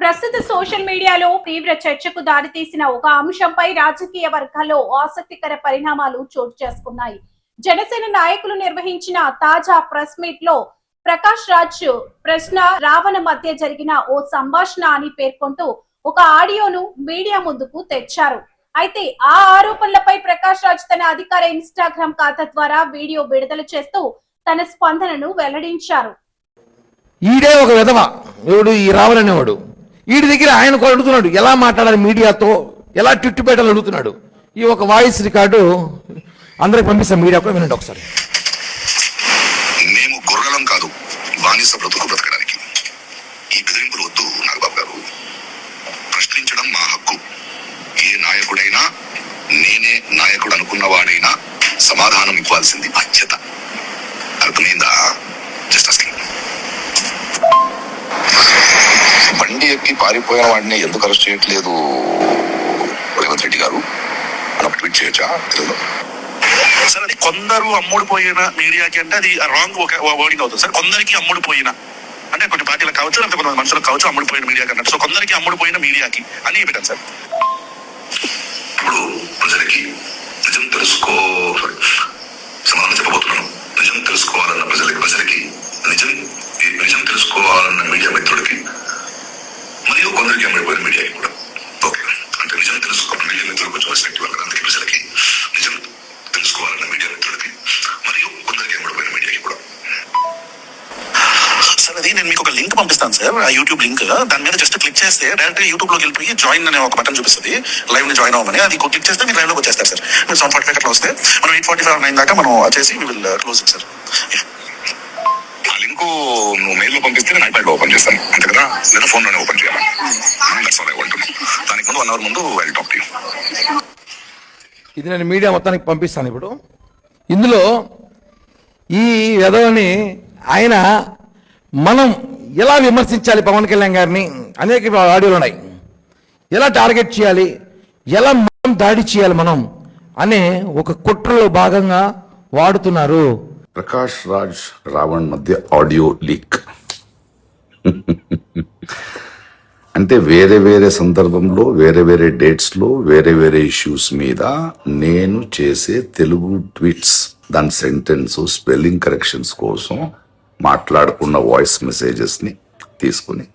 ప్రస్తుత సోషల్ మీడియాలో తీవ్ర చర్చకు దారితీసిన ఒక అంశంపై రాజకీయ వర్గాల్లో ఆసక్తికర పరిణామాలు చోటు చేసుకున్నాయి. జనసేన నాయకులు నిర్వహించిన తాజా ప్రెస్ మీట్ లో ప్రకాష్ రాజ్ ప్రశ్న రావణ మధ్య జరిగిన ఓ సంభాషణ అని పేర్కొంటూ ఒక ఆడియోను మీడియా ముందుకు తెచ్చారు. అయితే ఆ ఆరోపణలపై ప్రకాష్ రాజ్ తన అధికార ఇన్స్టాగ్రామ్ ఖాతా ద్వారా వీడియో విడుదల చేస్తూ తన స్పందనను వెల్లడించారు. ఈడే ఒక విధవ ఎవడు ఈ రావాలనేవాడు. వీడి దగ్గర ఆయన అడుగుతున్నాడు ఎలా మాట్లాడాలి మీడియాతో, ఎలా టిట్టు పెట్టాలని అడుగుతున్నాడు. ఈ ఒక వాయిస్ రికార్డు అందరికి పంపిస్తాం, మీడియా కూడా వినండి ఒకసారి. మేము గొర్రెలం కాదు, బానిస బ్రతుకు బ్రతకడానికి. ఈ బెదిరింపులు వద్దు నాగబాబు గారు. ప్రశ్నించడం మా హక్కు. ఏ నాయకుడైనా, నేనే నాయకుడు అనుకున్నవాడైనా సమాధానం ఇవ్వాల్సింది బాధ్యత. అర్థమైందా? Just asking. బండి ఎక్కి పారిపోయిన వాడిని ఎందుకు అరెస్ట్ చేయట్లేదు రేవంత్ రెడ్డి గారు అని ఒక ట్వీట్ చేయొచ్చా తెలుగులో? సార్ అది కొందరు అమ్ముడు పోయిన మీడియాకి అంటే అది రాంగ్ వర్డింగ్ అవుతుంది సార్. కొందరికి అమ్ముడు పోయిన అంటే కొన్ని పార్టీలకు కావచ్చు, లేకపోతే కొంతమంది మనుషులకు కావచ్చు అమ్ముడు పోయిన మీడియాకి అన్నట్టు. సో కొందరికి అమ్ముడు పోయిన మీడియాకి అని పెట్టాను సార్. ఇప్పుడు ప్రజలకి నిజం తెలుసుకో సమాధానం చెప్పబోతున్నాను. నిజం తెలుసుకోవాలన్న ప్రజలకి నిజం తెలుసుకోవాలన్న మీడియా మిత్రుడికి మరియు కొందరికి అమ్ముడిపోయిన మీడియాకి కూడా ఓకే. అంటే నిజం తెలుసుకోవాలన్న మీడియా మిత్రులకు చూసినట్టు వాళ్ళకి ప్రజలకి నిజం తెలుసుకోవాలన్న మీడియా మిత్రుడికి మరియు కొందరికి అమ్ముడిపోయిన మీడియాకి కూడా. సార్ అది నేను మీకు ఒక లింక్ పంపిస్తాను సార్, ఆ యూట్యూబ్ లింక్. దాని మీద జస్ట్ క్లిక్ చేస్తే డైరెక్ట్ యూట్యూబ్ లోకి వెళ్ళిపోయి జాయిన్ అనే ఒక బటన్ చూపిస్తుంది. లైవ్ ని జాయిన్ అవ్వమని అది క్లిక్ చేస్తే మీరు లైవ్ లోకి వచ్చేస్తారు సార్. మీరు 7:45 అట్లా వస్తే మనం 8:45 దాకా మనం వచ్చేసి we will close it sir. ఆ లింక్ నువ్వు మెయిల్ లో పంపిస్తే నేను ఐప్యాడ్ లో ఓపెన్ చేస్తాను అంతే కదా, లేదా ఫోన్ లోనే ఓపెన్ చేయాలి. దానికి ముందు 1 అవర్ ముందు ఐ టాక్ టు యు. ఇది నేను మీడియా మొత్తానికి పంపిస్తాను. ఇప్పుడు ఇందులో ఈ విధవని ఆయన మనం ఎలా విమర్శించాలి పవన్ కళ్యాణ్ గారిని అనేక ఆడియోలు ఉన్నాయి. ఎలా టార్గెట్ చేయాలి, ఎలా మనం దాడి చేయాలి మనం అనే ఒక కుట్రలో భాగంగా వాడుతున్నారు. ప్రకాష్ రాజ్ రావణ్ మధ్య ఆడియో లీక్ అంటే వేరే వేరే సందర్భంలో వేరే వేరే డేట్స్ లో వేరే వేరే ఇష్యూస్ మీద నేను చేసే తెలుగు ట్వీట్స్, దాని సెంటెన్స్ స్పెల్లింగ్ కరెక్షన్స్ కోసం మాట్లాడుకున్న వాయిస్ మెసేజెస్ ని తీసుకుని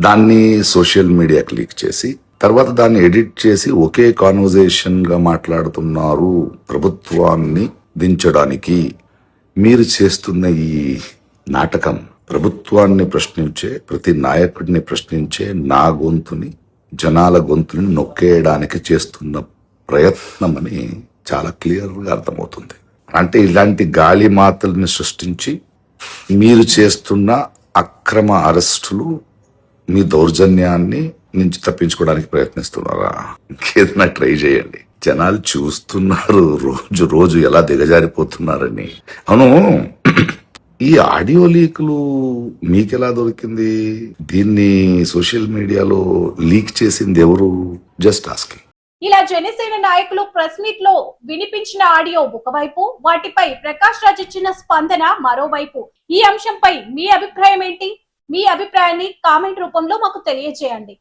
దాన్ని సోషల్ మీడియాకి లీక్ చేసి తర్వాత దాన్ని ఎడిట్ చేసి ఒకే కాన్వర్జేషన్ గా మాట్లాడుతున్నారు. ప్రభుత్వాన్ని దించడానికి మీరు చేస్తున్న ఈ నాటకం ప్రభుత్వాన్ని ప్రశ్నించే, ప్రతి నాయకుడిని ప్రశ్నించే నా గొంతుని, జనాల గొంతుని నొక్కేయడానికి చేస్తున్న ప్రయత్నం అని చాలా క్లియర్ గా అర్థమవుతుంది. అంటే ఇలాంటి గాలి మాతల్ని సృష్టించి మీరు చేస్తున్న అక్రమ అరెస్టులు, మీ దౌర్జన్యాన్ని నుంచి తప్పించుకోవడానికి ప్రయత్నిస్తున్నారా? ఇంకేదైనా ట్రై చేయండి. జనాలు చూస్తున్నారు రోజు రోజు ఎలా దిగజారిపోతున్నారని. అవును, ఈ ఆడియో లీకులు మీకెలా దొరికింది? దీన్ని సోషల్ మీడియాలో లీక్ చేసింది ఎవరు? Just asking. ఇలా జనసేన నాయకులు ప్రెస్ మీట్ లో వినిపించిన ఆడియో ఒకవైపు, వాటిపై ప్రకాష్ రాజ్ ఇచ్చిన స్పందన మరోవైపు. ఈ అంశంపై మీ అభిప్రాయం ఏంటి? మీ అభిప్రాయాన్ని కామెంట్ రూపంలో మాకు తెలియజేయండి.